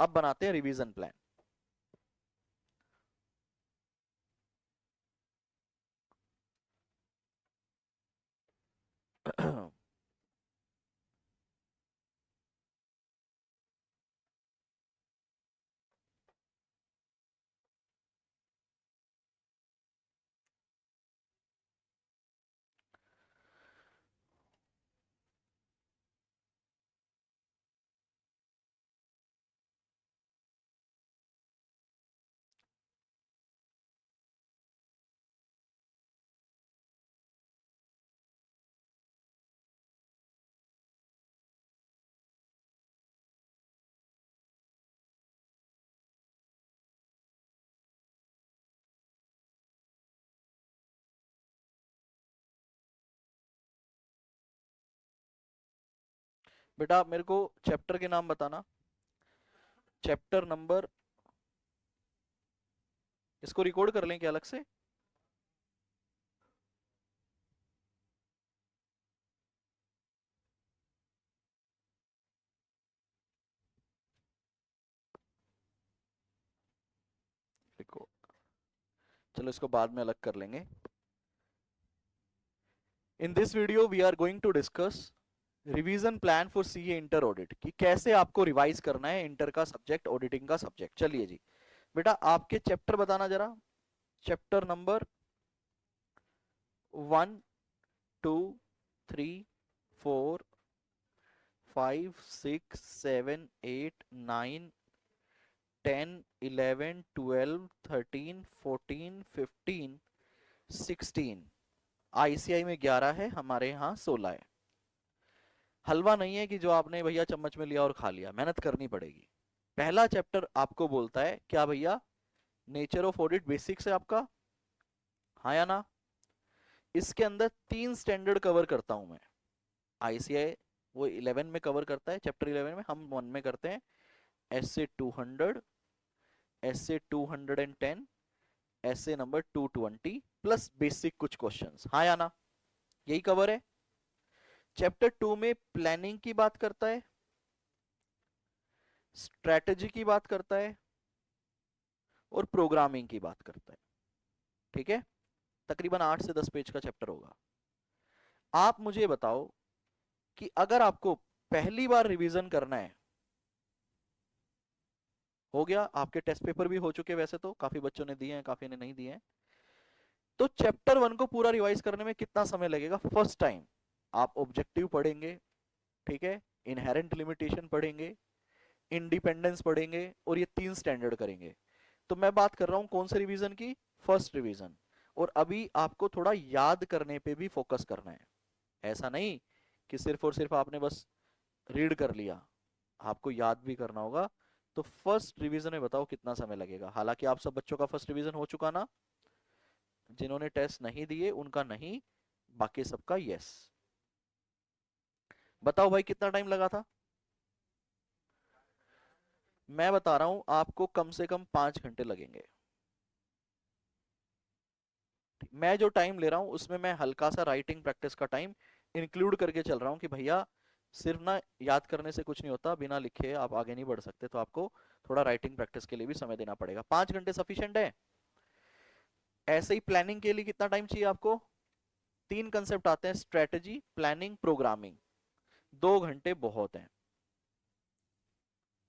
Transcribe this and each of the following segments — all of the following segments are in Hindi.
अब बनाते हैं रिवीजन प्लान। बेटा आप मेरे को चैप्टर के नाम बताना, चैप्टर नंबर। इसको रिकॉर्ड कर लें क्या अलग से? रिकॉर्ड, चलो इसको बाद में अलग कर लेंगे। In this video we are going to discuss revision plan for CA inter audit, कि कैसे आपको रिवाइज करना है इंटर का सब्जेक्ट, ऑडिटिंग का सब्जेक्ट। चलिए जी बेटा, आपके चैप्टर बताना जरा। Chapter number 1 2 3 4 5 6 7 8 9 10 11 12 13 14 15 16। आईसीआई में 11 है, हमारे यहाँ 16 है। हलवा नहीं है कि जो आपने भैया चम्मच में लिया और खा लिया, मेहनत करनी पड़ेगी। पहला चैप्टर आपको बोलता है क्या भैया, नेचर ऑफ ऑडिट बेसिक्स है आपका, हाँ या ना? इसके अंदर 3 स्टैंडर्ड कवर करता हूं मैं। आईसीआई वो 11 में कवर करता है, चैप्टर 11 में, हम 1 में करते हैं। SA 200, SA 210, SA number 220 plus basic कुछ क्वेश्चंस, हाँ या ना? यही कवर है। चैप्टर 2 में प्लानिंग की बात करता है, स्ट्रेटजी की बात करता है और प्रोग्रामिंग की बात करता है। ठीक है, तकरीबन 8 से 10 पेज का चैप्टर होगा। आप मुझे बताओ कि अगर आपको पहली बार रिवीजन करना है, हो गया, आपके टेस्ट पेपर भी हो चुके, वैसे तो काफी बच्चों ने दिए हैं, काफी ने नहीं दिए हैं, तो चैप्टर 1 को पूरा रिवाइज करने में कितना समय लगेगा? फर्स्ट टाइम आप ऑब्जेक्टिव पढ़ेंगे, ठीक है, इनहेरेंट लिमिटेशन पढ़ेंगे, इंडिपेंडेंस पढ़ेंगे और ये 3 स्टैंडर्ड करेंगे। तो मैं बात कर रहा हूं कौन से रिवीजन की? First revision. और अभी आपको थोड़ा याद करने पे भी फोकस करना है। ऐसा नहीं कि सिर्फ और सिर्फ आपने बस रीड कर लिया, आपको याद भी करना होगा। तो फर्स्ट रिवीजन में बताओ कितना समय लगेगा? हालांकि आप सब बच्चों का फर्स्ट रिवीजन हो चुका ना, जिन्होंने टेस्ट नहीं दिए उनका नहीं, बाकी सबका यस। बताओ भाई कितना टाइम लगा था? मैं बता रहा हूं आपको, कम से कम 5 घंटे लगेंगे। मैं जो टाइम ले रहा हूं उसमें मैं हल्का सा राइटिंग प्रैक्टिस का टाइम इंक्लूड करके चल रहा हूं कि भैया सिर्फ ना याद करने से कुछ नहीं होता, बिना लिखे आप आगे नहीं बढ़ सकते, तो आपको थोड़ा राइटिंग प्रैक्टिस के लिए भी समय देना पड़ेगा। 5 घंटे सफिशिएंट है? ऐसे ही प्लानिंग के लिए कितना टाइम चाहिए आपको? 3 कंसेप्ट आते हैं, स्ट्रेटजी, प्लानिंग, प्रोग्रामिंग। 2 घंटे बहुत है।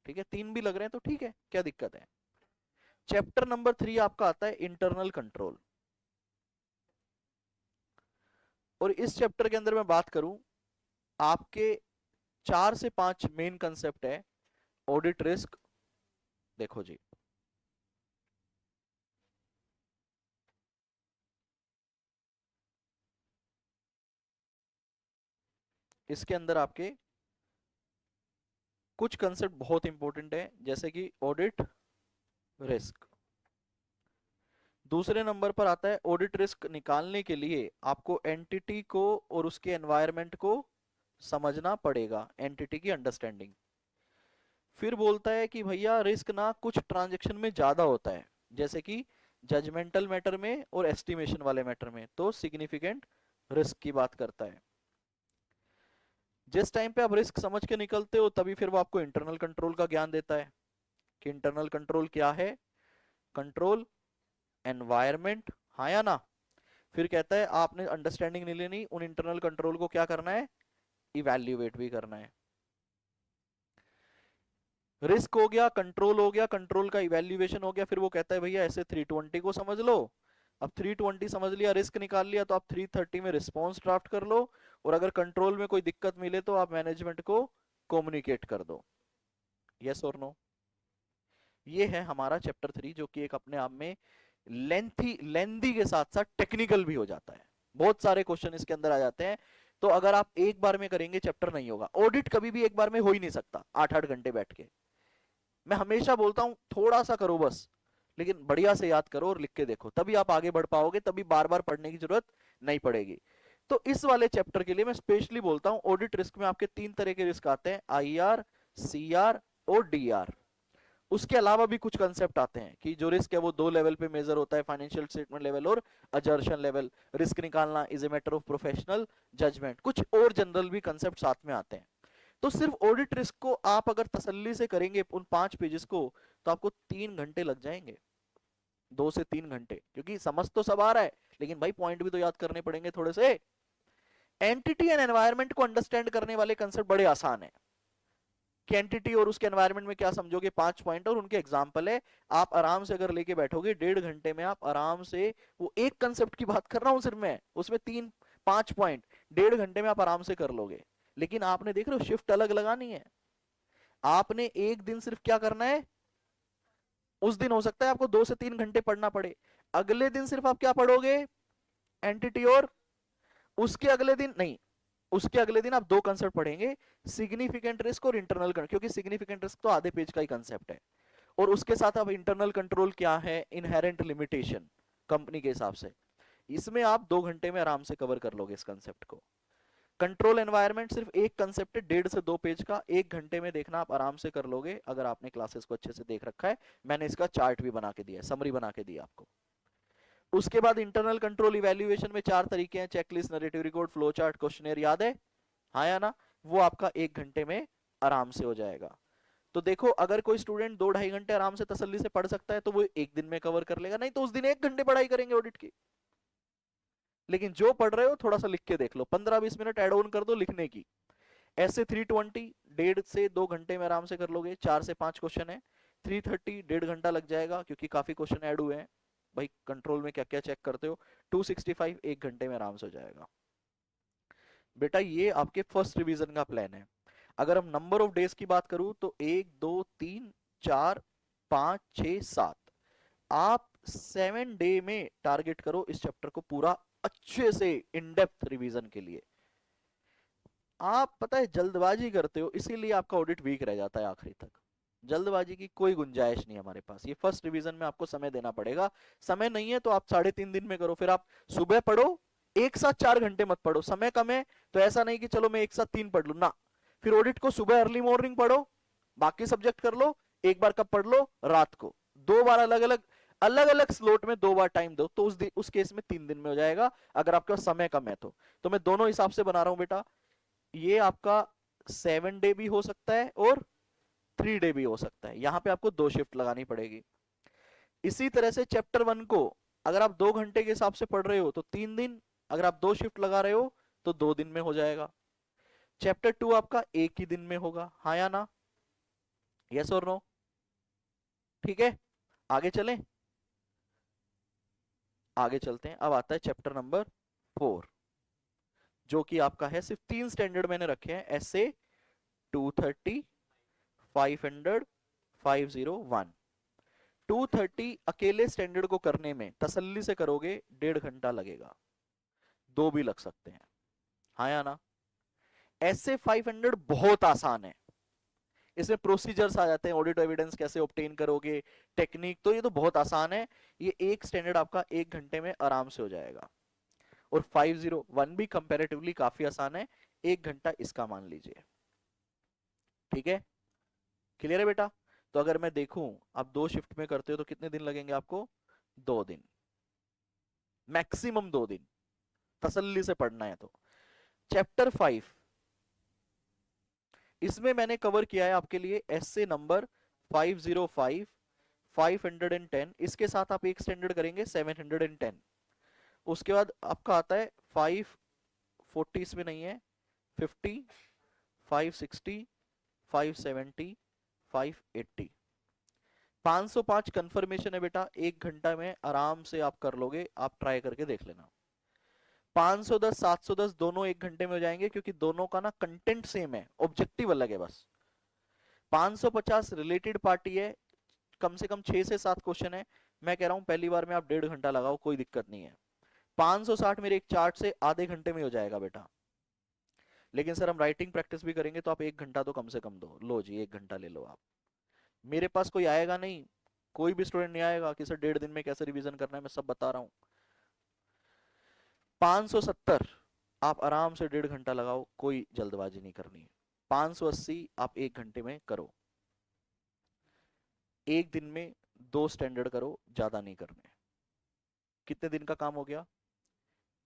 ठीक है, 3 भी लग रहे हैं तो ठीक है, क्या दिक्कत है? चैप्टर नंबर 3 आपका आता है इंटरनल कंट्रोल। और इस चैप्टर के अंदर मैं बात करूं, आपके 4 से 5 मेन कंसेप्ट है। ऑडिट रिस्क, देखो जी, इसके अंदर आपके कुछ कंसेप्ट बहुत इंपॉर्टेंट है, जैसे कि ऑडिट रिस्क। दूसरे नंबर पर आता है ऑडिट रिस्क निकालने के लिए आपको एंटिटी को और उसके एनवायरनमेंट को समझना पड़ेगा, एंटिटी की अंडरस्टैंडिंग। फिर बोलता है कि भैया रिस्क ना कुछ ट्रांजैक्शन में ज्यादा होता है, जैसे कि जजमेंटल मैटर में और एस्टिमेशन वाले मैटर में, तो सिग्निफिकेंट रिस्क की बात करता है। जिस टाइम पे आप रिस्क समझ के निकलते हो तभी फिर वो आपको इंटरनल कंट्रोल का ज्ञान देता है। कि इंटरनल कंट्रोल क्या है, कंट्रोल एनवायरमेंट, हाँ या ना। फिर कहता है आपने अंडरस्टैंडिंग नहीं लेनी, उन इंटरनल कंट्रोल को क्या करना है, इवैल्यूएट भी करना है। रिस्क हो गया, कंट्रोल हो गया, कंट्रोल का इवैल्यूएशन हो गया। फिर वो कहता है भैया ऐसे 320 को समझ लो। अब 320 समझ लिया, रिस्क निकाल लिया, तो आप 330 में रिस्पॉन्स ड्राफ्ट कर लो, और अगर कंट्रोल में कोई दिक्कत मिले तो आप मैनेजमेंट को कम्युनिकेट कर दो। यस और नो। ये है हमारा चैप्टर 3, जो कि एक अपने आप में लेंथी के साथ साथ टेक्निकल भी हो जाता है। बहुत सारे क्वेश्चन इसके अंदर आ जाते हैं। तो अगर आप एक बार में करेंगे चैप्टर नहीं होगा। ऑडिट कभी भी एक बार में हो ही नहीं सकता 8-8 घंटे बैठ के। मैं हमेशा बोलता हूं थोड़ा सा करो बस, लेकिन बढ़िया से याद करो और लिख के देखो, तभी आप आगे बढ़ पाओगे, तभी बार बार पढ़ने की जरूरत नहीं पड़ेगी। तो इस वाले चैप्टर के लिए मैं स्पेशली बोलता हूं, ऑडिट रिस्क में आपके 3 तरह के रिस्क आते हैं, आईआर, सीआर और डीआर। उसके अलावा भी कुछ कंसेप्ट आते हैं कि जो रिस्क है वो 2 लेवल पे मेजर होता है, फाइनेंशियल स्टेटमेंट लेवल और अजर्शन लेवल। रिस्क निकालना is a matter of professional judgement. कुछ और जनरल भी कंसेप्ट साथ में आते हैं। तो सिर्फ ऑडिट रिस्क को आप अगर तसल्ली से करेंगे उन 5 पेजेस को, तो आपको 3 घंटे लग जाएंगे, 2 से 3 घंटे, क्योंकि समझ तो सब आ रहा है, लेकिन भाई पॉइंट भी तो याद करने पड़ेंगे थोड़े से। एंटिटी एंड एनवायरमेंट को अंडरस्टैंड करने वाले कंसेप्ट बड़े आसान है कि एंटिटी और उसके एनवायरनमेंट में क्या समझोगे, 5 पॉइंट और उनके एग्जाम्पल है। आप आराम से अगर लेके बैठोगे 1.5 घंटे में आप आराम से, वो एक कंसेप्ट की बात कर रहा हूं सिर्फ मैं, उसमें 3-5 पॉइंट 1.5 घंटे में आप आराम से कर लोगे। लेकिन आपने देख रहे हो शिफ्ट अलग लगानी है। आपने एक दिन सिर्फ क्या करना है, उस दिन हो सकता है आपको 2 से 3 घंटे पढ़ना पड़े, अगले दिन सिर्फ आप क्या पढ़ोगे, एंटिटी, और उसके अगले दिन नहीं, उसके अगले दिन आप 2 कंसेप्ट पढ़ेंगे, सिग्निफिकेंट रिस्क और इंटरनल, क्योंकि सिग्निफिकेंट रिस्क तो आधे पेज का ही कंसेप्ट है, और उसके साथ आप इंटरनल कंट्रोल क्या है, इनहेरेंट लिमिटेशन कंपनी के हिसाब से। इसमें आप 2 घंटे में आराम से कवर कर लोगे इस कंसेप्ट को। कंट्रोल एनवायरनमेंट सिर्फ एक कंसेप्ट है, 1.5 से 2 पेज का, 1 घंटे में देखना आप आराम से कर लोगे, अगर आपने क्लासेस को अच्छे से देख रखा है। मैंने इसका चार्ट भी बना के दिया है, समरी बना के दिया आपको। उसके बाद इंटरनल कंट्रोल इवैल्यूएशन में 4 तरीके हैं, checklist, narrative record, flow chart, questionnaire, याद है, हाँ या ना। वो आपका 1 घंटे में आराम से हो जाएगा। तो देखो अगर कोई स्टूडेंट 2-2.5 घंटे आराम से तसल्ली से पढ़ सकता है तो वो एक दिन में कवर कर लेगा, नहीं तो उस दिन 1 घंटे पढ़ाई करेंगे ऑडिट की। लेकिन जो पढ़ रहे हो थोड़ा सा लिख के देख लो, 15-20 मिनट एड ऑन कर दो लिखने की। ऐसे 320 1.5 से 2 घंटे में आराम से कर लोगे, 4 से 5 क्वेश्चन है। 330 1.5 घंटा लग जाएगा, क्योंकि काफी क्वेश्चन ऐड हुए हैं भाई, कंट्रोल में क्या क्या चेक करते हो। 265 1 घंटे में आराम से हो जाएगा। बेटा ये आपके फर्स्ट रिवीजन का प्लान है। अगर हम नंबर ऑफ डेज की बात करूं तो 1 2 3 4 5 6 7, आप 7 डे में टारगेट करो इस चैप्टर को पूरा अच्छे से इन डेप्थ रिवीजन के लिए। आप पता है जल्दबाजी करते हो, इसीलिए आपका ऑडिट वीक रह जाता है आखिरी तक। जल्दबाजी की कोई गुंजाइश नहीं हमारे पास, ये फर्स्ट रिवीजन में आपको समय देना पड़ेगा। समय नहीं है तो आप 3.5 दिन में करो, फिर आप सुबह पढ़ो, एक साथ 4 घंटे मत पढ़ो, समय कम है तो ऐसा नहीं कि चलो मैं एक साथ 3 पढ़ लू ना। फिर ऑडिट को सुबह अर्ली मॉर्निंग पढ़ो, बाकी सब्जेक्ट कर लो, एक बार कब पढ़ लो, रात को। 2 बार अलग अलग स्लोट में 2 बार टाइम दो, तो उस केस में 3 दिन में हो जाएगा, अगर आपके पास समय कम है तो मैं दोनों हिसाब से बना रहा हूं बेटा। ये आपका 7 डे भी हो सकता है और 3 डे भी हो सकता है, यहां पे आपको 2 शिफ्ट लगानी पड़ेगी। इसी तरह से चैप्टर 1 को अगर आप 2 घंटे के हिसाब से पढ़ रहे हो तो 3 दिन, अगर आप 2 शिफ्ट लगा रहे हो तो 2 दिन में हो जाएगा। चैप्टर 2 आपका एक ही दिन में होगा, हाँ या ना, यस और नो। ठीक है, आगे चलें, आगे चलते हैं। अब आता है चैप्टर नंबर 4, जो कि आपका है, सिर्फ 3 स्टैंडर्ड मैंने रखे हैं, ऐसे 230, 500, 501। 230 अकेले स्टैंडर्ड को करने में तसल्ली से करोगे 1.5 घंटा लगेगा, 2 भी लग सकते हैं, हाँ या ना। ऐसे 500 बहुत आसान है, इसमें प्रोसीजर्स आ जाते हैं, ऑडिट एविडेंस कैसे ऑब्टेन करोगे, टेक्निक, तो ये तो बहुत आसान है। ये एक स्टैंडर्ड आपका 1 घंटे में आराम से हो जाएगा। और 501 भी कंपैरेटिवली काफी आसान है, 1 घंटा इसका मान लीजिए। ठीक है, क्लियर है बेटा। तो अगर मैं देखूं आप 2 शिफ्ट में करते हो तो कितने दिन लगेंगे आपको, 2 दिन, मैक्सिमम 2 दिन, तसल्ली से पढ़ना है तो। चैप्टर 5, इसमें मैंने कवर किया है आपके लिए एस्से नंबर 505, 510, इसके साथ आप एक स्टैंडर्ड करेंगे 710। उसके बाद आपका आता है 540, इसमें नहीं है, 50, 560, 570, 580। 505 कंफर्मेशन है बेटा, 1 घंटा में आराम से आप कर लोगे, आप ट्राई करके देख लेना। 510, 710 दोनों 1 घंटे में हो जाएंगे, क्योंकि दोनों का ना कंटेंट सेम है, ऑब्जेक्टिव अलग है बस। 550 रिलेटेड पार्टी है, कम से कम 6 से 7 क्वेश्चन है। मैं कह रहा हूं पहली बार में आप 1.5 घंटा लगाओ, कोई दिक्कत नहीं है। 560 मेरे एक चार्ट से आधे घंटे में हो जाएगा बेटा। लेकिन सर हम राइटिंग प्रैक्टिस भी करेंगे, तो आप 1 घंटा तो कम से कम दो। लो जी, 1 घंटा ले लो आप। मेरे पास कोई आएगा नहीं, कोई भी स्टूडेंट नहीं आएगा कि सर 1.5 दिन में कैसे रिवीजन करना है, मैं सब बता रहा हूं। 570 आप आराम से 1.5 घंटा लगाओ, कोई जल्दबाजी नहीं करनी है। 580 आप 1 घंटे में करो। एक दिन में 2 स्टैंडर्ड करो, ज्यादा नहीं करने। कितने दिन का काम हो गया?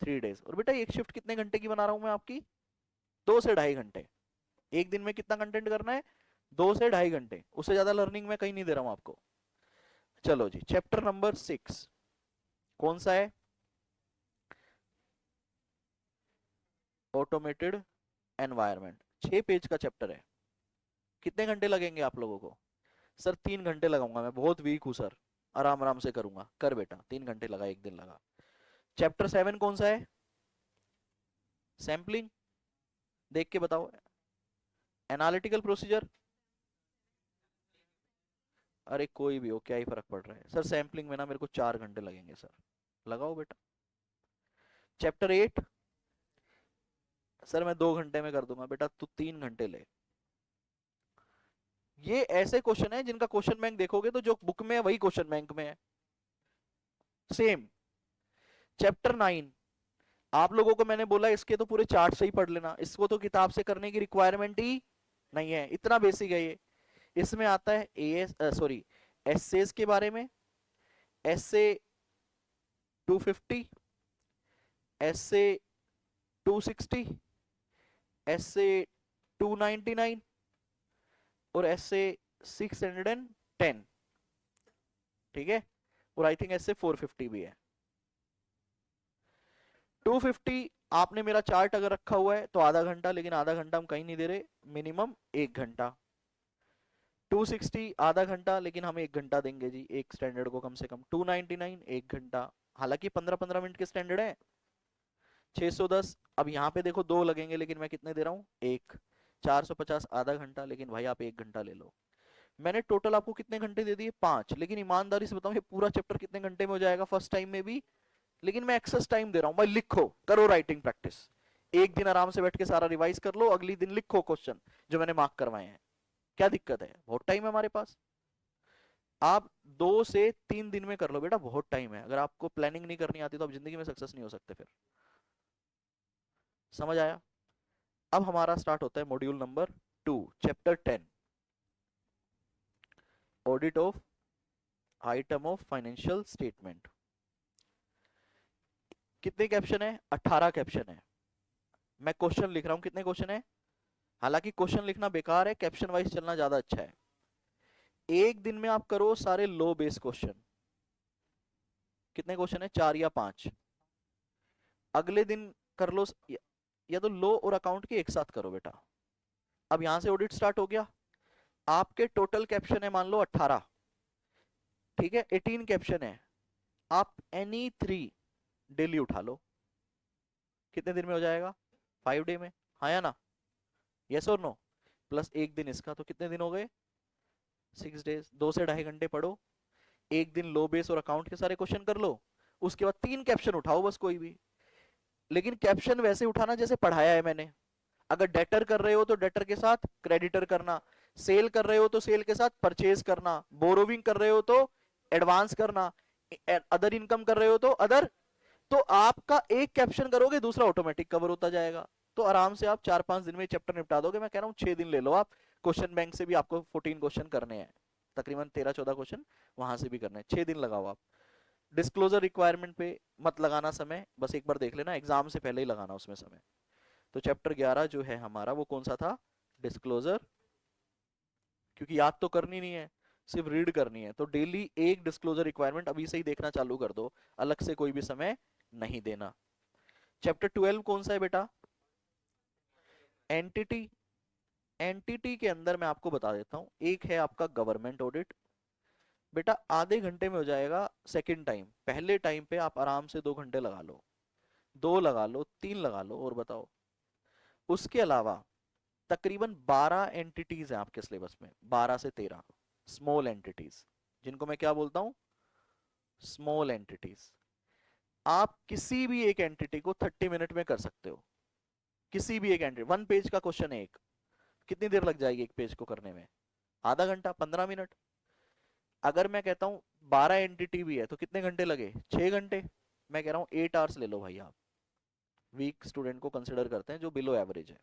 3 डेज। और बेटा एक शिफ्ट कितने घंटे की बना रहा हूं मैं आपकी? 2 से ढाई घंटे। एक दिन में कितना कंटेंट करना है? 2 से ढाई घंटे। उससे ज्यादा लर्निंग मैं कहीं नहीं दे रहा हूं आपको। चलो जी, चैप्टर नंबर 6 कौन सा है? Automated environment. 6 पेज का चैप्टर है। कितने घंटे लगेंगे आप लोगों को? सर 3 घंटे लगाऊंगा, मैं बहुत वीक हूं सर, आराम आराम से करूंगा। कर बेटा, 3 घंटे लगा, एक दिन लगा। चैप्टर 7 कौन सा है? सैंपलिंग। देख के बताओ। Analytical procedure. अरे कोई भी हो, क्या ही फर्क पड़ रहा है सर, सैंपलिंग में ना मेरे को 4 घंटे लगेंगे सर। लगाओ बेटा। चैप्टर 8 सर मैं 2 घंटे में कर दूंगा बेटा, तू 3 घंटे ले। ये ऐसे क्वेश्चन है जिनका क्वेश्चन बैंक देखोगे तो जो बुक में है वही क्वेश्चन बैंक में है, सेम। चैप्टर 9 आप लोगों को मैंने बोला इसके तो पूरे चार्ट से ही पढ़ लेना, इसको तो किताब से करने की रिक्वायरमेंट ही नहीं है, इतना बेसिक है ये। इसमें आता है एएस सॉरी एसेस के बारे में, एसए 250, एसए 260, एसए 299 और एसए 610। ठीक है, और आई थिंक एसए 450 भी है। 250 आपने मेरा चार्ट अगर रखा हुआ है तो आधा घंटा, लेकिन आधा घंटा हम कहीं नहीं दे रहे, मिनिमम 1 घंटा। 260 आधा घंटा, लेकिन हम 1 घंटा देंगे जी एक स्टैंडर्ड को कम से कम। 299 1 घंटा, हालांकि 15-15 मिनट के स्टैंडर्ड है। 610 अब यहाँ पे देखो 2 लगेंगे, लेकिन मैं कितने दे रहा हूँ? 1। 450 आधा घंटा, लेकिन भाई आप 1 घंटा ले लो। मैंने टोटल आपको कितने घंटे दे दिए? 5। लेकिन ईमानदारी से बताऊं ये पूरा चैप्टर कितने घंटे में हो जाएगा फर्स्ट टाइम में भी? लेकिन मैं एक्सेस टाइम दे रहा हूं भाई, लिखो, करो राइटिंग प्रैक्टिस। एक दिन आराम से बैठ के सारा रिवाइज कर लो, अगली दिन लिखो क्वेश्चन जो मैंने मार्क करवाए हैं। क्या दिक्कत है? बहुत टाइम है हमारे पास। आप 2 से 3 दिन में कर लो बेटा, बहुत टाइम है। अगर आपको प्लानिंग नहीं करनी आती तो आप जिंदगी में सक्सेस नहीं हो सकते फिर। समझ आया? अब हमारा स्टार्ट होता है module number 2, chapter 10, audit of item of financial statement. कितने कैप्शन है? 18 कैप्शन है। मैं क्वेश्चन लिख रहा हूं, कितने क्वेश्चन है? हालांकि क्वेश्चन लिखना बेकार है, कैप्शन वाइज चलना ज्यादा अच्छा है। एक दिन में आप करो सारे लो बेस क्वेश्चन। कितने क्वेश्चन है? 4 या 5। अगले दिन कर लो या तो लो और अकाउंट के एक साथ करो बेटा। अब यहां से ऑडिट स्टार्ट हो गया। आपके टोटल कैप्शन है मान लो 18, ठीक है, 18 कैप्शन है। आप एनी 3 डेली उठा लो। कितने दिन में हो जाएगा? 5 डे में। हाँ या ना? यस और नो? प्लस एक दिन इसका, तो कितने दिन हो गए? 6 डेज। 2 से ढाई घंटे पढ़ो, एक दिन लो बेस और अकाउंट के सारे क्वेश्चन कर लो, उसके बाद 3 कैप्शन उठाओ बस, कोई भी। लेकिन कैप्शन वैसे उठाना जैसे पढ़ाया है मैंने। अगर डेटर कर रहे हो तो डेटर के साथ क्रेडिटर करना, सेल कर रहे हो तो सेल के साथ परचेज करना, बोरोविंग कर रहे हो तो एडवांस करना, अदर इनकम कर रहे हो तो अदर। तो आपका एक कैप्शन करोगे, दूसरा ऑटोमेटिक कवर होता जाएगा। तो आराम से आप 4-5 दिन में चैप्टर निपटा दोगे। मैं कह रहा हूं 6 दिन ले लो आप। क्वेश्चन बैंक से भी आपको 14 क्वेश्चन करने हैं, तकरीबन 13-14 क्वेश्चन वहां से भी करने हैं। 6 दिन लगाओ आप। डिस्क्लोजर रिक्वायरमेंट पे मत लगाना समय, बस एक बार देख लेना, एग्जाम से पहले ही लगाना उसमें समय। तो चैप्टर 11 जो है हमारा, वो कौन सा था? डिस्क्लोजर। क्योंकि याद तो करनी नहीं है, सिर्फ रीड करनी है। तो डेली एक डिस्क्लोजर रिक्वायरमेंट अभी से ही देखना चालू कर दो, अलग से कोई भी समय नहीं देना। चैप्टर 12 कौन सा है बेटा? एंटिटी। एंटिटी के अंदर मैं आपको बता देता हूं, एक है आपका गवर्नमेंट ऑडिट। बेटा आधे घंटे में हो जाएगा सेकंड टाइम, पहले टाइम पे आप आराम से 2 घंटे लगा लो, 2 लगा लो, 3 लगा लो, और बताओ। उसके अलावा तकरीबन 12 एंटिटीज हैं आपके सिलेबस में, 12 से 13 स्मॉल एंटिटीज, जिनको मैं क्या बोलता हूं? Small entities. आप किसी भी एक एंटिटी को 30 मिनट में कर सकते हो, किसी भी एक एंटिटी। 1 पेज का क्वेश्चन है एक, कितनी देर लग जाएगी एक पेज को करने में? आधा घंटा, 15 मिनट। अगर मैं कहता हूं 12 एंटिटी भी है तो कितने घंटे लगे? 6 घंटे। मैं कह रहा हूं 8 आवर्स ले लो भाई आप। वीक स्टूडेंट को कंसिडर करते हैं जो बिलो एवरेज है।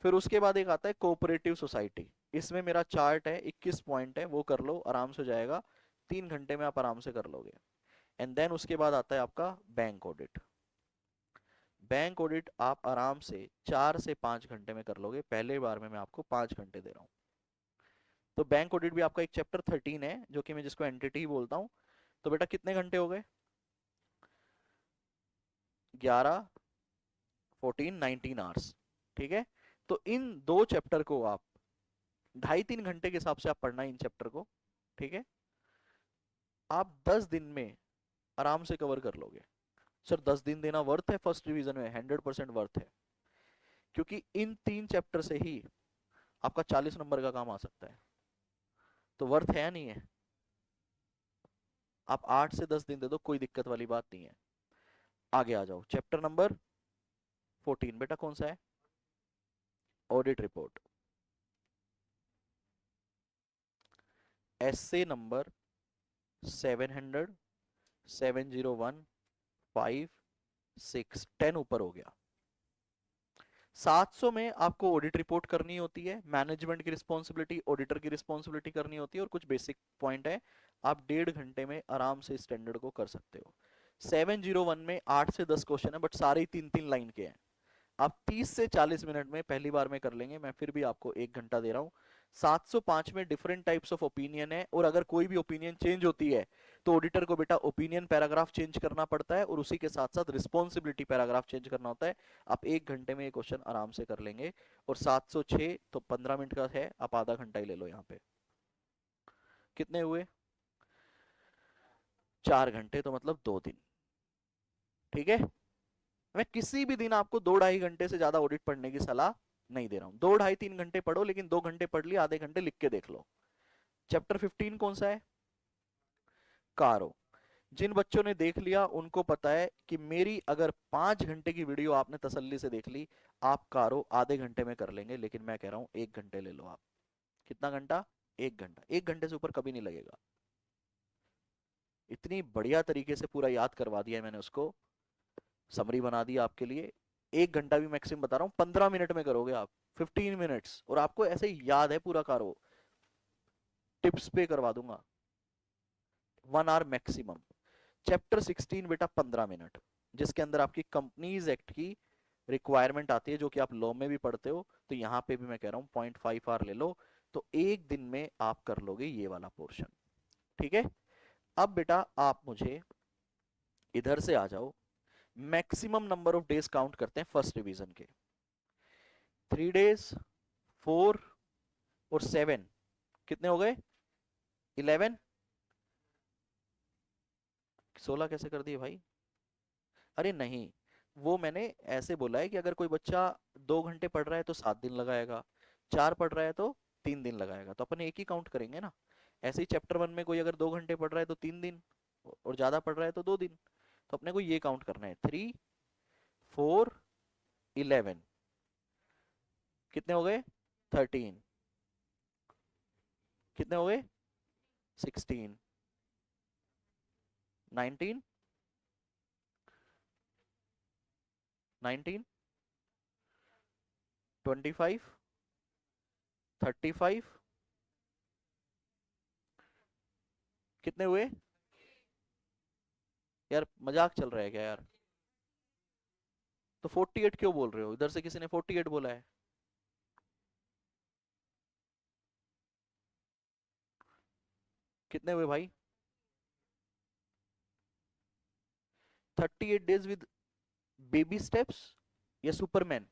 फिर उसके बाद एक आता है कोऑपरेटिव सोसाइटी। इसमें मेरा चार्ट है, 21 पॉइंट है, वो कर लो, आराम से हो जाएगा, 3 घंटे में आप आराम से कर लोगे। एंड देन उसके बाद आता है आपका बैंक ऑडिट। बैंक ऑडिट आप आराम से 4 से 5 घंटे में कर लोगे, पहले बार में मैं आपको 5 घंटे दे रहा हूँ। तो बैंक ऑडिट भी आपका एक चैप्टर 13 है, जो कि मैं जिसको एंटिटी बोलता हूँ। तो बेटा कितने घंटे हो गए? 11, 14, 19 आवर्स। ठीक है। तो इन दो चैप्टर को आप 2.5-3 घंटे के हिसाब से आप पढ़ना है इन चैप्टर को। ठीक है। आप 10 दिन में आराम से कवर कर लोगे। सर 10 दिन देना वर्थ है फर्स्ट रिवीजन में? 100% वर्थ है, क्योंकि इन 3 चैप्टर से ही आपका 40 नंबर का काम आ सकता है। तो वर्थ है या नहीं है? आप 8 से 10 दिन दे दो, कोई दिक्कत वाली बात नहीं है। आगे आ जाओ, चैप्टर नंबर 14 बेटा कौन सा है? Audit report. एसए नंबर 700, 701, 5, 6, 10 ऊपर हो गया। 700 में आपको ऑडिट रिपोर्ट करनी होती है, मैनेजमेंट की रिस्पॉन्सिबिलिटी, ऑडिटर की रिस्पॉन्सिबिलिटी करनी होती है, और कुछ बेसिक पॉइंट है। आप 1.5 घंटे में आराम से स्टैंडर्ड को कर सकते हो। 701 में 8 से 10 क्वेश्चन है, बट सारे 3-3 लाइन के हैं। आप 30 से 40 मिनट में पहली बार में कर लेंगे, मैं फिर भी आपको 1 घंटा दे रहा हूँ। 705 में डिफरेंट टाइप्स ऑफ ओपिनियन है, और अगर कोई भी ओपिनियन चेंज होती है तो ऑडिटर को बेटा ओपिनियन पैराग्राफ चेंज करना पड़ता है, और उसी के साथ साथ रिस्पॉन्सिबिलिटी पैराग्राफ चेंज करना होता है। आप 1 घंटे में ये क्वेश्चन आराम से कर लेंगे। और 706 तो 15 मिनट का है, आप आधा घंटा ही ले लो यहाँ पे। कितने हुए? 4 घंटे, तो मतलब 2 दिन। ठीक है। मैं किसी भी दिन आपको 2-2.5 घंटे से ज्यादा ऑडिट पढ़ने की सलाह नहीं दे रहा हूं। 2 ढाई 3 घंटे पढ़ो, लेकिन 2 घंटे पढ़ लिया, आधे घंटे लिख के देख लो। चैप्टर 15 कौन सा है? कारो। जिन बच्चों ने देख लिया उनको पता है कि मेरी अगर 5 घंटे की वीडियो आपने तसल्ली से देख ली, आप कारो आधे घंटे में कर लेंगे, लेकिन मैं कह रहा हूं 1 घंटे ले लो आप। कितना घंटा? 1 घंटा। 1 घंटे से ऊपर कभी नहीं लगेगा। इतनी बढ़िया तरीके से पूरा याद करवा दिया है मैंने उसको, समरी बना दी आपके लिए। 1 घंटा भी मैक्सिमम बता रहा हूँ, 15 मिनट में करोगे आप, 15 मिनट्स, और आपको ऐसे ही याद है पूरा कारो। टिप्स पे करवा दूंगा। 1 आवर मैक्सिमम। चैप्टर 16 बेटा 15 मिनट, जिसके अंदर आपकी कंपनीज एक्ट की रिक्वायरमेंट आती है, जो कि आप लॉ में भी पढ़ते हो। तो यहाँ पे भी मैं कह रहा हूँ 0.5 आवर ले लो, तो 1 दिन में आप कर लोगे ये वाला पोर्शन। ठीक है। अब बेटा आप मुझे इधर से आ जाओ, maximum number of days count करते हैं फर्स्ट रिवीजन के। 3 डेज, 4 और 7, कितने हो गए? 11। 16 कैसे कर दिए भाई? अरे नहीं, वो मैंने ऐसे बोला है कि अगर कोई बच्चा 2 घंटे पढ़ रहा है तो 7 दिन लगाएगा, 4 पढ़ रहा है तो 3 दिन लगाएगा, तो अपन एक ही काउंट करेंगे ना। ऐसे ही चैप्टर 1 में कोई अगर 2 घंटे पढ़ रहा है तो 3 दिन, और ज्यादा पढ़ रहा है तो 2 दिन। तो अपने को ये काउंट करना है, 3, 4, 11, कितने हो गए? 13, कितने हो गए? 16, 19, 19, 25, 35, कितने हुए? यार मजाक चल रहा है क्या यार? तो 48 क्यों बोल रहे हो? इधर से किसी ने 48 बोला है? कितने हुए भाई? 38 डेज विद बेबी स्टेप्स या सुपरमैन?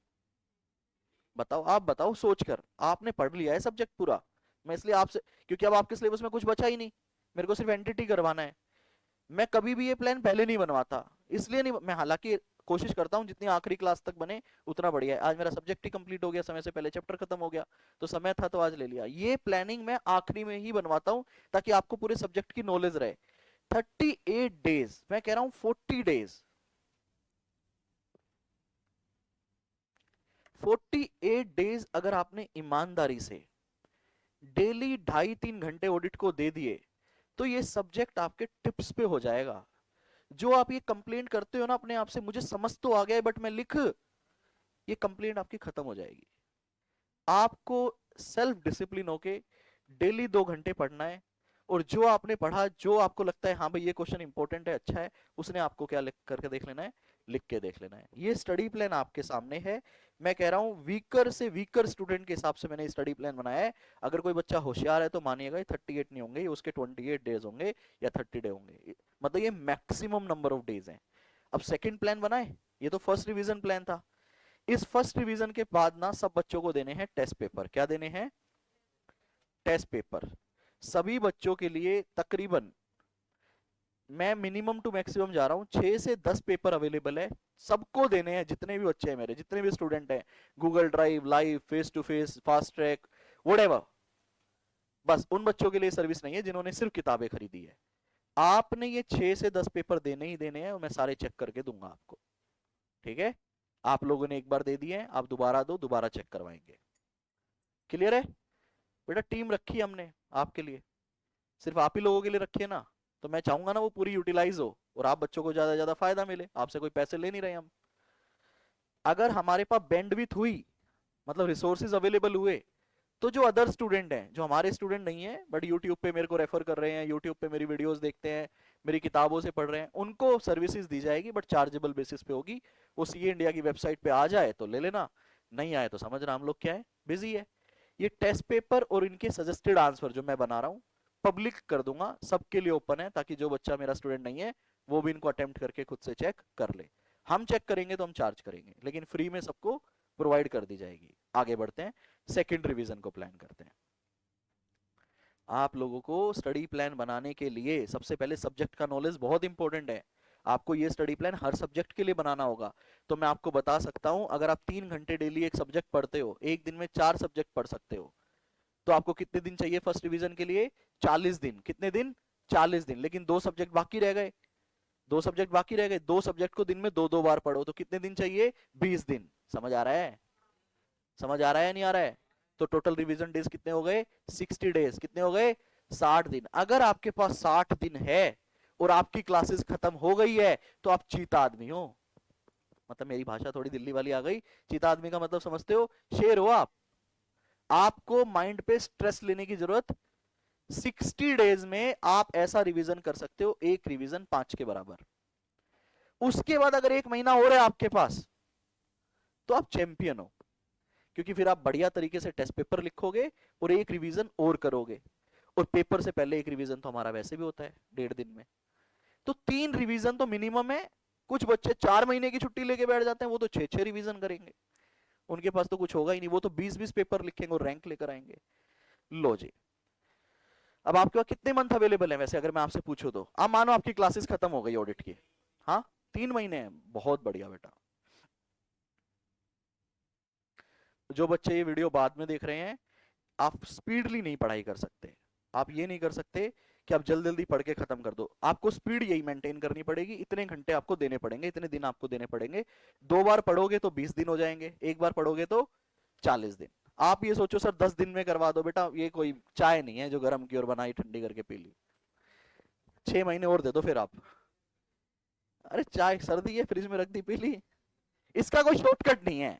बताओ, आप बताओ सोचकर। आपने पढ़ लिया है सब्जेक्ट पूरा, मैं इसलिए आपसे, क्योंकि अब आपके सिलेबस में कुछ बचा ही नहीं, मेरे को सिर्फ एंटिटी करवाना है। मैं कभी भी ये प्लान पहले नहीं बनवाता, इसलिए नहीं मैं, हालांकि कोशिश करता हूँ जितनी आखिरी क्लास तक बने उतना बढ़िया है। आज मेरा सब्जेक्ट ही कंप्लीट हो गया, समय से पहले चैप्टर खत्म हो गया, तो समय था तो आज ले लिया। ये प्लानिंग मैं आखिरी में ही बनवाता हूँ ताकि आपको पूरे सब्जेक्ट की नॉलेज रहे। 38 डेज, मैं कह रहा हूँ 40 डेज, 48 डेज अगर आपने ईमानदारी से डेली 2.5-3 घंटे ऑडिट को दे दिए तो ये सब्जेक्ट आपके टिप्स पे हो जाएगा। जो आप ये कंप्लेंट करते हो ना अपने आप से, मुझे समझ तो आ गया है बट मैं लिख, ये कंप्लेंट आपकी खत्म हो जाएगी। आपको सेल्फ डिसिप्लिन होके डेली 2 घंटे पढ़ना है, और जो आपने पढ़ा, जो आपको लगता है हाँ भाई ये क्वेश्चन इंपॉर्टेंट है, अच्छा है, उसने आपको क्या लिख करके देख लेना है, लिख के देख लेना है। ये स्टडी प्लान आपके सामने है। मैं कह रहा हूं वीकर से वीकर स्टूडेंट के हिसाब से मैंने स्टडी प्लान बनाया है। अगर कोई बच्चा होशियार है तो मानिएगा 38 नहीं होंगे, उसके 28 डेज होंगे या 30 डे होंगे, मतलब ये मैक्सिमम नंबर ऑफ डेज है। अब सेकंड प्लान बनाए, ये तो फर्स्ट रिवीजन प्लान था। इस फर्स्ट रिवीजन के बाद ना सब बच्चों को देने हैं टेस्ट पेपर। क्या देने हैं? Test paper. सभी बच्चों के लिए तकरीबन, मैं मिनिमम टू मैक्सिमम जा रहा हूं, 6 से 10 पेपर अवेलेबल है, सबको देने हैं। जितने भी बच्चे हैं मेरे, जितने भी स्टूडेंट हैं, Google drive, live, face to face, fast track, whatever, बस उन बच्चों के लिए सर्विस नहीं है जिन्होंने सिर्फ किताबें खरीदी है। आपने ये 6 से 10 पेपर देने ही देने हैं, और मैं सारे चेक करके दूंगा आपको। ठीक है? आप लोगों ने एक बार दे दिए हैं, आप दोबारा दो, दोबारा चेक करवाएंगे। क्लियर है? बेटा टीम रखी है हमने आपके लिए, सिर्फ आप ही लोगों के लिए रखी है ना, तो मैं चाहूंगा ना वो पूरी यूटिलाइज हो और आप बच्चों को ज्यादा से ज्यादा फायदा मिले। आपसे कोई पैसे ले नहीं रहे हम। अगर हमारे पास बैंडविड्थ हुई, मतलब रिसोर्सेज अवेलेबल हुए, तो जो अदर स्टूडेंट हैं, जो हमारे स्टूडेंट नहीं है बट यूट्यूब पे मेरे को रेफर कर रहे हैं, यूट्यूब पे मेरी वीडियोस देखते हैं, मेरी किताबों से पढ़ रहे हैं, उनको सर्विसेज दी जाएगी, बट चार्जेबल बेसिस पे होगी। वो सीए इंडिया की वेबसाइट पे आ जाए तो ले लेना, नहीं आए तो समझना हम लोग क्या है, बिजी है। ये टेस्ट पेपर और इनके सजेस्टेड आंसर जो मैं बना रहा हूँ पब्लिक कर दूंगा, सबके लिए ओपन है, ताकि जो बच्चा मेरा स्टूडेंट नहीं है वो भी इनको अटेम्प्ट करके खुद से चेक कर ले। हम चेक करेंगे तो हम चार्ज करेंगे, लेकिन फ्री में सबको प्रोवाइड कर दी जाएगी। आगे बढ़ते हैं, सेकेंड रिवीजन को प्लान करते हैं। आप लोगों को स्टडी प्लान बनाने के लिए सबसे पहले सब्जेक्ट का नॉलेज बहुत इंपॉर्टेंट है। आपको ये स्टडी प्लान हर सब्जेक्ट के लिए बनाना होगा। तो मैं आपको बता सकता हूं, अगर आप 3 घंटे डेली एक सब्जेक्ट पढ़ते हो, एक दिन में 4 सब्जेक्ट पढ़ सकते हो, तो आपको कितने दिन चाहिए फर्स्ट रिवीजन के लिए? 40 दिन। कितने दिन? 40 दिन। लेकिन 2 सब्जेक्ट बाकी रह गए, 2 सब्जेक्ट बाकी रह गए, 2 सब्जेक्ट को दिन में 2-2 बार पढ़ो, तो कितने दिन चाहिए? 20 दिन। समझ आ रहा है? समझ आ रहा है नहीं आ रहा है? तो टोटल रिवीजन डेज कितने हो गए? 60 डेज। कितने हो गए? 60 दिन। अगर आपके पास 60 दिन है और आपकी क्लासेस खत्म हो गई है तो आप चीता आदमी हो। मतलब मेरी भाषा थोड़ी दिल्ली वाली आ गई। चीता आदमी का मतलब समझते हो? शेर हो आप। आपको माइंड पे स्ट्रेस लेने की जरूरत, 60 डेज में आप ऐसा रिवीजन कर सकते हो, एक रिवीजन 5 के बराबर। उसके बाद अगर 1 महीना और है आपके पास तो आप चैंपियन हो, क्योंकि फिर आप बढ़िया तरीके से टेस्ट पेपर लिखोगे और एक रिवीजन और करोगे। और पेपर से पहले एक रिवीजन तो हमारा वैसे भी होता है 1.5 दिन में। तो 3 रिवीजन तो मिनिमम है। कुछ बच्चे 4 महीने की छुट्टी लेके बैठ जाते हैं, वो तो 6-6 रिवीजन करेंगे, उनके पास तो कुछ होगा ही नहीं, वो तो 20-20 पेपर लिखेंगे और रैंक लेकर आएंगे। लो जी, अब आपके पास कितने मंथ अवेलेबल है वैसे, अगर मैं आपसे पूछूं तो? आप मानो आपकी क्लासेस खत्म हो गई ऑडिट की, हाँ, 3 महीने हैं, बहुत बढ़िया बेटा। जो बच्चे ये वीडियो बाद में देख रहे हैं, आप स्पीडली नहीं पढ़ाई कर सकते। आप ये नहीं कर सकते कि आप जल्दी जल्दी पढ़ के खत्म कर दो। आपको स्पीड यही मेंटेन करनी पड़ेगी, इतने घंटे आपको देने पड़ेंगे, इतने दिन आपको देने पड़ेंगे। 2 बार पढ़ोगे तो 20 दिन हो जाएंगे, एक बार पढ़ोगे तो 40 दिन। आप ये सोचो सर 10 दिन में करवा दो, बेटा ये कोई चाय नहीं है जो गर्म की और बनाई ठंडी करके पी ली। 6 महीने और दे दो फिर आप। अरे चाय सर्दी है, फ्रिज में रख दी, पी ली। इसका कोई शॉर्टकट नहीं है।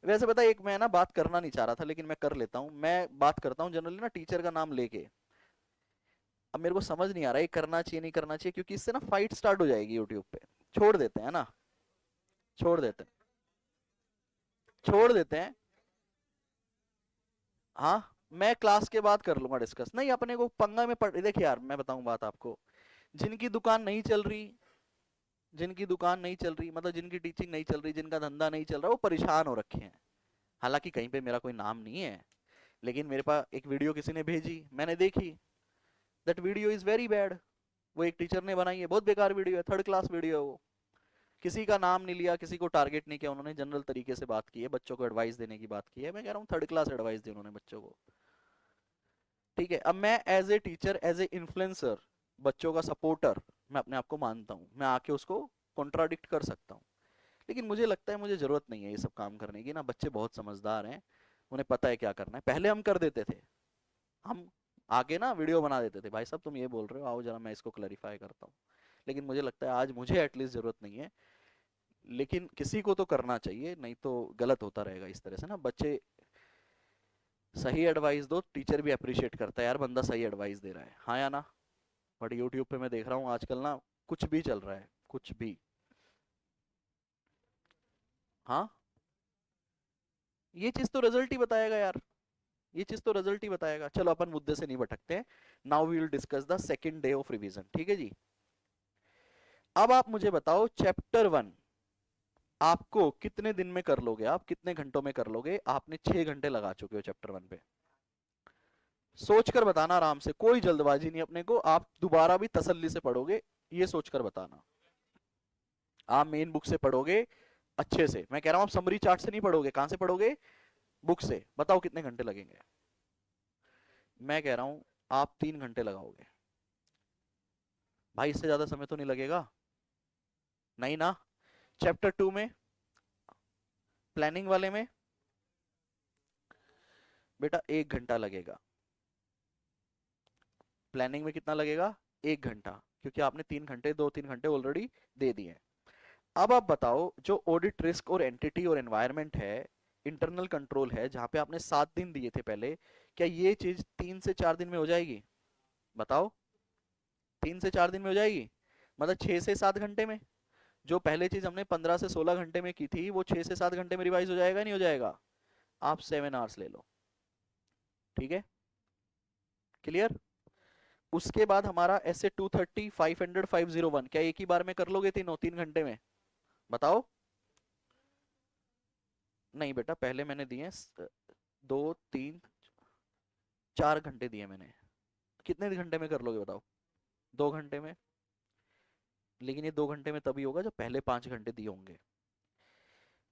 वैसे पता है, एक मैं ना बात करना नहीं चाह रहा था लेकिन मैं कर लेता हूँ। मैं बात करता हूँ जनरली ना टीचर का नाम लेके। अब मेरे को समझ नहीं आ रहा है करना चाहिए नहीं करना चाहिए, क्योंकि इससे ना फाइट स्टार्ट हो जाएगी यूट्यूब पे। छोड़ देते हैं ना, छोड़ देते हैं, छोड़ देते हैं। हाँ, मैं क्लास के बाद कर लूंगा डिस्कस, नहीं अपने को पंगा में पड़, देखिए यार मैं बताऊं बात आपको, जिनकी दुकान नहीं चल रही, जिनकी दुकान नहीं चल रही मतलब जिनकी टीचिंग नहीं चल रही, जिनका धंधा नहीं चल रहा, वो परेशान हो रखे हैं। हालांकि कहीं पे मेरा कोई नाम नहीं है, लेकिन मेरे पास एक वीडियो किसी ने भेजी, मैंने देखी, that video is very bad. वो एक टीचर ने बनाई है, बहुत बेकार वीडियो है, थर्ड क्लास वीडियो है वो। किसी का नाम नहीं लिया, किसी को टारगेट नहीं किया, उन्होंने जनरल तरीके से बात की है, बच्चों को एडवाइस देने की बात की है। मैं कह रहा हूँ थर्ड क्लास एडवाइस दी उन्होंने बच्चों को। ठीक है, अब मैं as a teacher, as a influencer, बच्चों का सपोर्टर मैं अपने आप को मानता हूँ, मैं आके उसको कॉन्ट्राडिक्ट कर सकता हूँ। लेकिन मुझे लगता है मुझे जरूरत नहीं है ये सब काम करने की ना, बच्चे बहुत समझदार हैं, उन्हें पता है क्या करना है। पहले हम कर देते थे, हम आगे ना वीडियो बना देते थे, भाई साहब तुम ये बोल रहे हो, आओ जरा मैं इसको क्लैरिफाई करता हूँ। लेकिन मुझे लगता है आज मुझे एटलीस्ट जरूरत नहीं है, लेकिन किसी को तो करना चाहिए, नहीं तो गलत होता रहेगा इस तरह से ना। बच्चे सही एडवाइस दो, टीचर भी अप्रिशिएट करता है, यार बंदा सही एडवाइस दे रहा है, हाँ या ना। बट यूट्यूब पे मैं देख रहा हूँ आजकल ना, कुछ भी चल रहा है, कुछ भी। हाँ, ये चीज तो रिजल्ट ही बताएगा यार, ये चीज तो रिजल्ट ही बताएगा। चलो अपन मुद्दे से नहीं भटकते हैं। Now we will discuss the second day of revision, ठीक है जी। अब आप मुझे बताओ चैप्टर 1 आपको कितने दिन में कर लोगे, आप कितने घंटों में कर लोगे? आपने 6 घंटे लगा चुके हो चैप्टर 1 पे। सोच कर बताना, आराम से, कोई जल्दबाजी नहीं अपने को, आप दोबारा भी तसल्ली से पढ़ोगे, ये सोचकर बताना। आप मेन बुक से पढ़ोगे अच्छे से, मैं कह रहा हूं आप समरी चार्ट से नहीं पढ़ोगे, कहां से पढ़ोगे? बुक से। बताओ कितने घंटे लगेंगे? मैं कह रहा हूं आप 3 घंटे लगाओगे। भाई इससे ज्यादा समय तो नहीं लगेगा? नहीं ना? चैप्टर 2 में, प्लानिंग वाले में, बेटा 1 घंटा लगेगा। प्लानिंग में कितना लगेगा? 1 घंटा, क्योंकि आपने 3 घंटे, 2-3 घंटे ऑलरेडी दे दिए हैं। अब आप बताओ, जो ऑडिट रिस्क और एंटिटी और एनवायरनमेंट है, इंटरनल कंट्रोल है, जहां पे आपने 7 दिन दिए थे पहले, क्या ये चीज 3 से 4 दिन में हो जाएगी? बताओ, 3 से 4 दिन में हो जाएगी? मतलब 6 से 7 घंटे में। जो पहले चीज हमने 15 से 16 घंटे में की थी, वो 6 से 7 घंटे में रिवाइज हो जाएगा, नहीं हो जाएगा? आप 7 आवर्स ले लो, ठीक है, क्लियर। उसके बाद हमारा ऐसे 230, 500, 501, क्या एक ही बार में कर लोगे तीनों 3 घंटे में? बताओ। नहीं बेटा, पहले मैंने दिए 2, 3, 4 घंटे दिए मैंने। कितने घंटे में कर लोगे बताओ? 2 घंटे में। लेकिन ये 2 घंटे में तभी होगा जब पहले 5 घंटे दिए होंगे।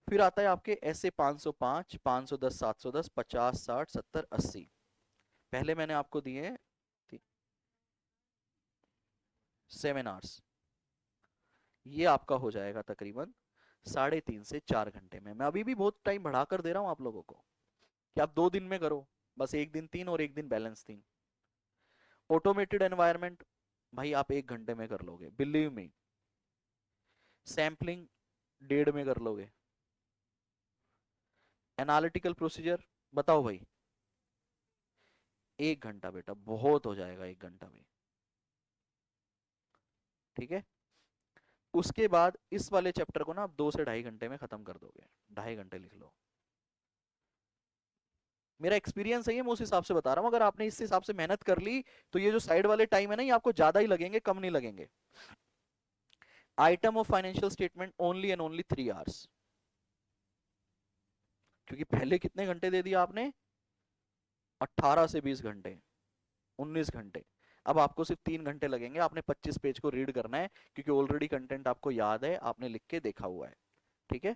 फिर आता है आपके ऐसे 505, 510, 710, 50, 60, 70, 80। पहले मैंने आपको दिए 7 आवर्स। ये आपका हो जाएगा तकरीबन 3.5 से 4 घंटे में। मैं अभी भी बहुत टाइम बढ़ाकर दे रहा हूं आप लोगों को, कि आप 2 दिन में करो, बस एक दिन 3 और एक दिन बैलेंस 3। ऑटोमेटेड एनवायरनमेंट, भाई आप 1 घंटे में कर लोगे, बिलीव मी। सैम्पलिंग 1.5 में कर लोगे। एनालिटिकल प्रोसीजर, बताओ भाई, 1 घंटा बेटा बहुत हो जाएगा, 1 घंटा में, ठीक है। उसके बाद इस वाले चैप्टर को ना आप 2 से 2.5 घंटे में खत्म कर दोगे, 2.5 घंटे लिख लो। मेरा एक्सपीरियंस है ये, मैं उस हिसाब से बता रहा हूँ, अगर आपने इस हिसाब से मेहनत कर ली तो ये जो साइड वाले टाइम है ना, ये आपको ज्यादा ही लगेंगे, कम नहीं लगेंगे। Item of financial statement only and only 3 hours, क्योंकि पहले कितने घंटे दे दिया आपने? 18 से 20 घंटे, 19 घंटे। अब आपको सिर्फ 3 घंटे लगेंगे, आपने 25 पेज को रीड करना है, क्योंकि ऑलरेडी कंटेंट आपको याद है, आपने लिख के देखा हुआ है, ठीक है।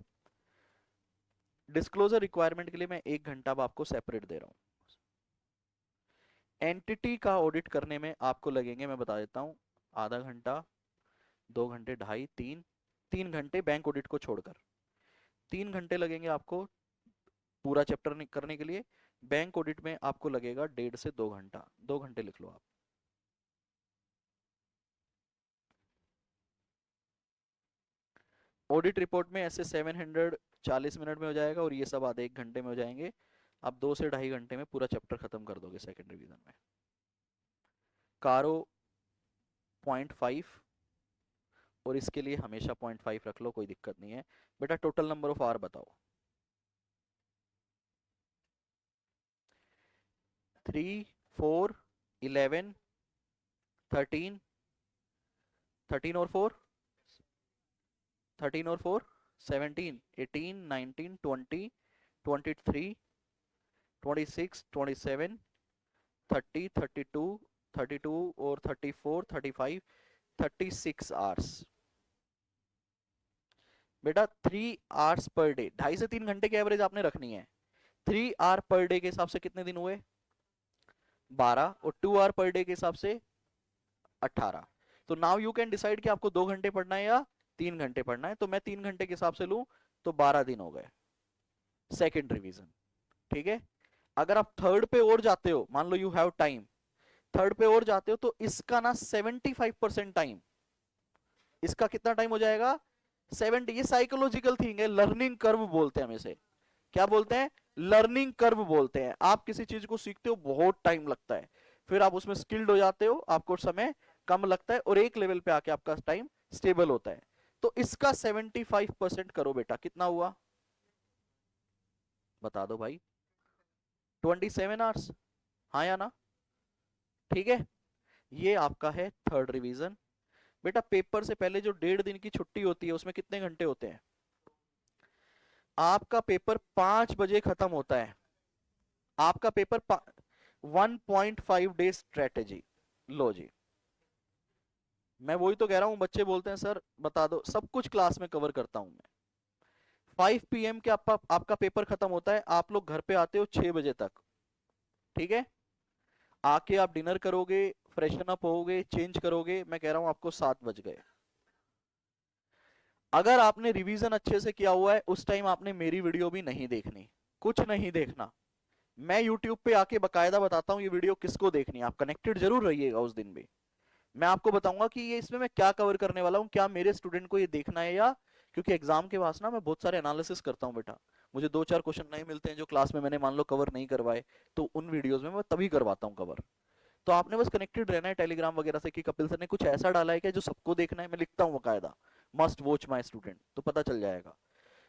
डिस्क्लोजर रिक्वायरमेंट के लिए मैं 1 घंटा अब आपको सेपरेट दे रहा हूँ। एंटिटी का ऑडिट करने में आपको लगेंगे, मैं बता देता हूँ, ½ घंटा, 2 घंटे, ढाई, 3, 3 घंटे बैंक ऑडिट को छोड़कर। 3 घंटे लगेंगे आपको पूरा चैप्टर करने के लिए। बैंक ऑडिट में आपको लगेगा 1.5 से 2 घंटा, 2 घंटे लिख लो आप। ऑडिट रिपोर्ट में ऐसे 740 मिनट में हो जाएगा, और ये सब आधे 1 घंटे में हो जाएंगे। आप 2 से 2.5 घंटे में पूरा चैप्टर खत्म कर दोगे सेकेंड रिवीजन में। कारो 0.5, और इसके लिए हमेशा 0.5 रख लो, कोई दिक्कत नहीं है। बेटा टोटल नंबर ऑफ आवर बताओ। 3 4 11 13 13 और 4 13 और 4 17 18 19 20 23 26 27 30 32 32 और 34 35 36 आवर्स। बेटा 3 आवर्स पर डे, 2.5 से 3 घंटे की एवरेज आपने रखनी है। 3 आवर पर डे के हिसाब से कितने दिन हुए? 12। और 2 आवर पर डे के हिसाब से 18। तो नाउ यू कैन डिसाइड कि आपको 2 घंटे पढ़ना है या 3 घंटे पढ़ना है। तो मैं 3 घंटे के हिसाब से लूं तो 12 दिन हो गए, सेकेंड रिवीजन। ठीक है। अगर आप थर्ड पे और जाते हो, मान लो यू हैव टाइम, थर्ड पे और जाते हो तो इसका ना 75% टाइम, इसका कितना टाइम हो जाएगा? 70। ये साइकोलॉजिकल थिंग है, लर्निंग कर्व बोलते हैं हम इसे। क्या बोलते हैं? लर्निंग कर्व बोलते हैं। आप किसी चीज को सीखते हो, बहुत टाइम लगता है, फिर आप उसमें स्किल्ड हो जाते हो, आपको समय कम लगता है, और एक लेवल पे आके आपका टाइम स्टेबल होता है। तो इसका 75% करो बेटा, कितना हुआ? बता दो भाई। 27 आवर्स, हाँ या ना? ठीक है। ये आपका है थर्ड रिवीजन। बेटा पेपर से पहले जो 1.5 दिन की छुट्टी होती है उसमें कितने घंटे होते हैं? आपका पेपर 5 बजे खत्म होता है। आपका पेपर 1.5 डे स्ट्रेटेजी। लो जी, मैं वही तो कह रहा हूं, बच्चे बोलते हैं सर बता दो, सब कुछ क्लास में कवर करता हूं मैं। 5 PM के आपका पेपर खत्म होता है, आप लोग घर पे आते हो 6 बजे तक। ठीक है। आके आप डिनर करोगे, फ्रेशन अप होगे, चेंज करोगे, मैं कह रहा हूं आपको 7 बज गए। अगर आपने रिवीजन अच्छे से किया हुआ है उस टाइम आपने मेरी वीडियो भी नहीं देखनी, कुछ नहीं देखना। मैं यूट्यूब पे आके बकायदा बताता हूँ ये वीडियो किसको देखनी है, आप कनेक्टेड जरूर रहिएगा उस दिन भी। मैं आपको बताऊंगा कि ये इसमें मैं क्या कवर करने वाला हूँ, क्या मेरे स्टूडेंट को ये देखना है, या क्योंकि एग्जाम के पास ना मैं बहुत सारे एनालिसिस करता हूँ बेटा। मुझे 2-4 क्वेश्चन नहीं मिलते हैं जो क्लास में मैंने मान लो कवर नहीं करवाए, तो उन वीडियोस में मैं तभी करवाता हूँ कवर। तो आपने बस कनेक्टेड रहना है टेलीग्राम वगैरह से कि कपिल सर ने कुछ ऐसा डाला है क्या जो सबको देखना है। मैं लिखता हूँ बकायदा, मस्ट वॉच माई स्टूडेंट, तो पता चल जाएगा।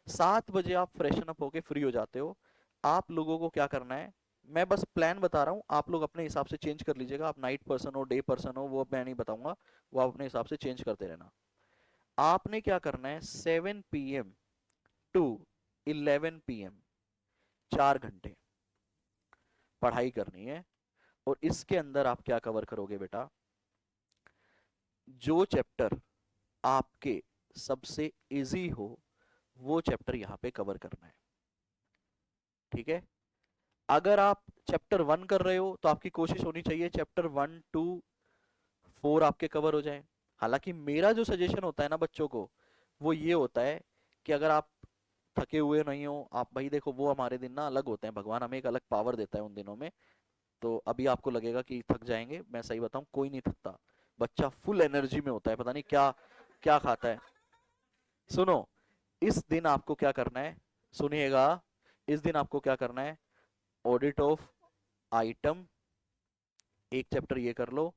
7 बजे आप फ्रेशन अप होके फ्री हो जाते हो। आप लोगों को क्या करना है, मैं बस प्लान बता रहा हूँ, आप लोग अपने हिसाब से चेंज कर लीजिएगा। आप नाइट पर्सन हो, डे पर्सन हो, वो मैं नहीं बताऊंगा, वो आप अपने हिसाब से चेंज करते रहना। आपने क्या करना है, 7 PM to 11 PM 4 घंटे पढ़ाई करनी है। और इसके अंदर आप क्या कवर करोगे बेटा, जो चैप्टर आपके सबसे इजी हो वो चैप्टर यहां पे कवर करना है। ठीक है। अगर आप चैप्टर 1 कर रहे हो तो आपकी कोशिश होनी चाहिए चैप्टर 1 to 4 आपके कवर हो जाए। हालांकि मेरा जो सजेशन होता है ना बच्चों को, वो ये होता है कि अगर आप थके हुए नहीं हो, आप भाई देखो वो हमारे दिन ना अलग होते हैं, भगवान हमें एक अलग पावर देता है उन दिनों में। तो अभी आपको लगेगा कि थक जाएंगे, मैं सही बताऊं कोई नहीं थकता। बच्चा फुल एनर्जी में होता है, पता नहीं क्या क्या खाता है। सुनो, इस दिन आपको क्या करना है, सुनिएगा, इस दिन आपको क्या करना है, ऑडिट ऑफ आइटम, एक चैप्टर ये कर लो,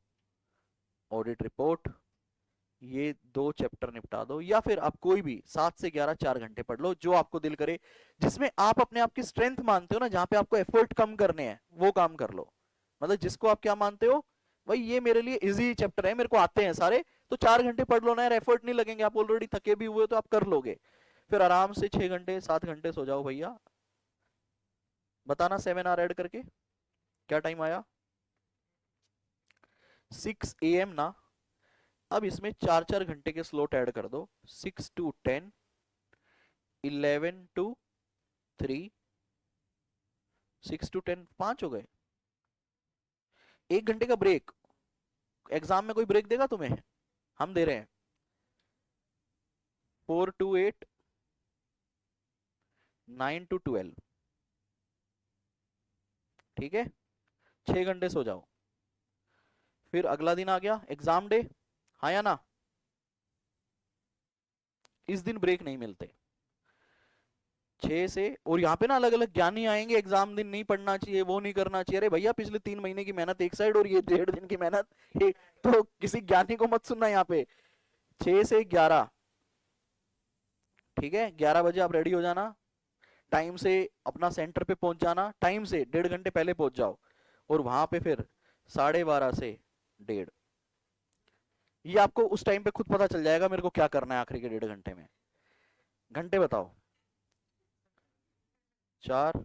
ऑडिट रिपोर्ट, ये 2 चैप्टर निपटा दो। या फिर आप कोई भी 7 से 11 4 घंटे पढ़ लो, जो आपको दिल करे, जिसमें आप अपने आप की स्ट्रेंथ मानते हो ना, जहां पे आपको एफर्ट कम करने हैं वो काम कर लो। मतलब जिसको आप क्या मानते हो, भाई ये मेरे लिए इजी चैप्टर है, मेरे को आते हैं सारे, तो 4 घंटे पढ़ लो ना यार, एफर्ट नहीं लगेंगे, आप ऑलरेडी थके भी हुए तो आप कर लोगे। फिर आराम से 6 घंटे 7 घंटे सो जाओ भैया। बताना 7 आवर ऐड करके क्या टाइम आया? 6 AM ना। अब इसमें 4-4 घंटे के स्लॉट ऐड कर दो, 6 to 10, 11 to 3, 6 to 10, 5 हो गए। 1 घंटे का ब्रेक, एग्जाम में कोई ब्रेक देगा तुम्हें? हम दे रहे हैं। 4 to 8, 9 to 12। ठीक है। 6 घंटे सो जाओ। फिर अगला दिन आ गया एग्जाम डे, हाँ या ना? इस दिन ब्रेक नहीं मिलते। 6 से, और यहाँ पे ना अलग अलग ज्ञानी आएंगे, एग्जाम दिन नहीं पढ़ना चाहिए, वो नहीं करना चाहिए। अरे भैया पिछले 3 महीने की मेहनत एक साइड और ये 1.5 दिन की मेहनत एक, तो किसी ज्ञानी को मत सुनना यहाँ पे। 6 से 11, ठीक है, 11 बजे आप रेडी हो जाना, टाइम से अपना सेंटर पे पहुंच जाना, टाइम से 1.5 घंटे पहले पहुंच जाओ। और वहां पे फिर 12:30 से 1:30। ये आपको उस टाइम पे खुद पता चल जाएगा मेरे को क्या करना है आखिरी के 1.5 घंटे में। घंटे बताओ। 4,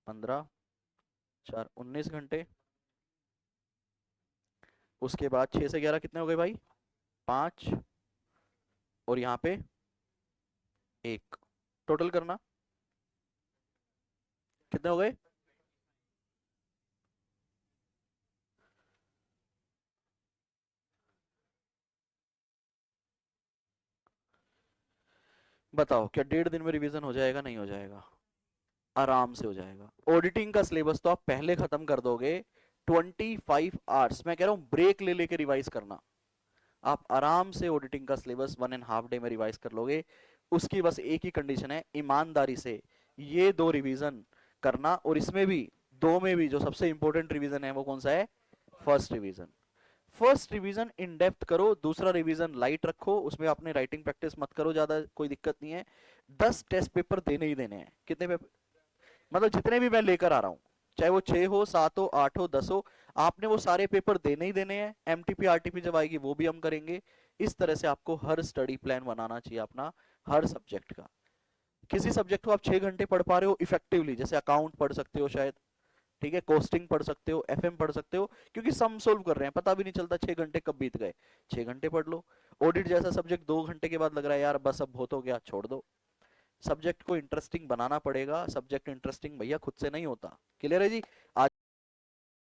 15, 4, 19 घंटे। उसके बाद 6 से 11 कितने हो गए भाई? 5, और यहाँ पे 1। टोटल करना कितने हो गए? बताओ क्या 1.5 दिन में रिवीजन हो जाएगा? नहीं हो जाएगा? आराम से हो जाएगा। ऑडिटिंग का सिलेबस तो आप पहले खत्म कर दोगे। 25 आवर्स, मैं कह रहा हूं ब्रेक ले लेके रिवाइज करना। आप आराम से ऑडिटिंग का सिलेबस 1.5 डे में रिवाइज कर लोगे। उसकी बस एक ही कंडीशन है, ईमानदारी से ये 2 रिवीजन करना। और इसमें भी 2 में भी जो सबसे इंपॉर्टेंट रिवीजन है वो कौन सा है? First revision. First revision in depth करो, दूसरा रिवीजन लाइट रखो, उसमें आपने राइटिंग प्रैक्टिस मत करो ज्यादा, कोई दिक्कत नहीं है। 10 टेस्ट पेपर देने ही देने हैं। कितने पेपर? मतलब जितने भी मैं लेकर आ रहा हूं, चाहे वो 6 हो, 7 हो, 8 हो, 10 हो, आपने वो सारे पेपर देने ही देने हैं। एमटीपी आरटीपी जब आएगी वो भी हम करेंगे। इस तरह से आपको हर स्टडी प्लान बनाना चाहिए अपना, हर सब्जेक्ट का। किसी सब्जेक्ट को आप 6 घंटे पढ़ पा रहे हो इफेक्टिवली, जैसे अकाउंट पढ़ सकते हो शायद, ठीक है, कोस्टिंग पढ़ सकते हो, एफएम पढ़ सकते हो, क्योंकि सम सोल्व कर रहे हैं, पता भी नहीं चलता 6 घंटे कब बीत गए। 6 घंटे पढ़ लो। ऑडिट जैसा सब्जेक्ट 2 घंटे के बाद लग रहा है यार बस अब बहुत हो गया, छोड़ दो। सब्जेक्ट को इंटरेस्टिंग बनाना पड़ेगा। सब्जेक्ट इंटरेस्टिंग भैया खुद से नहीं होता। क्लियर है जी? आज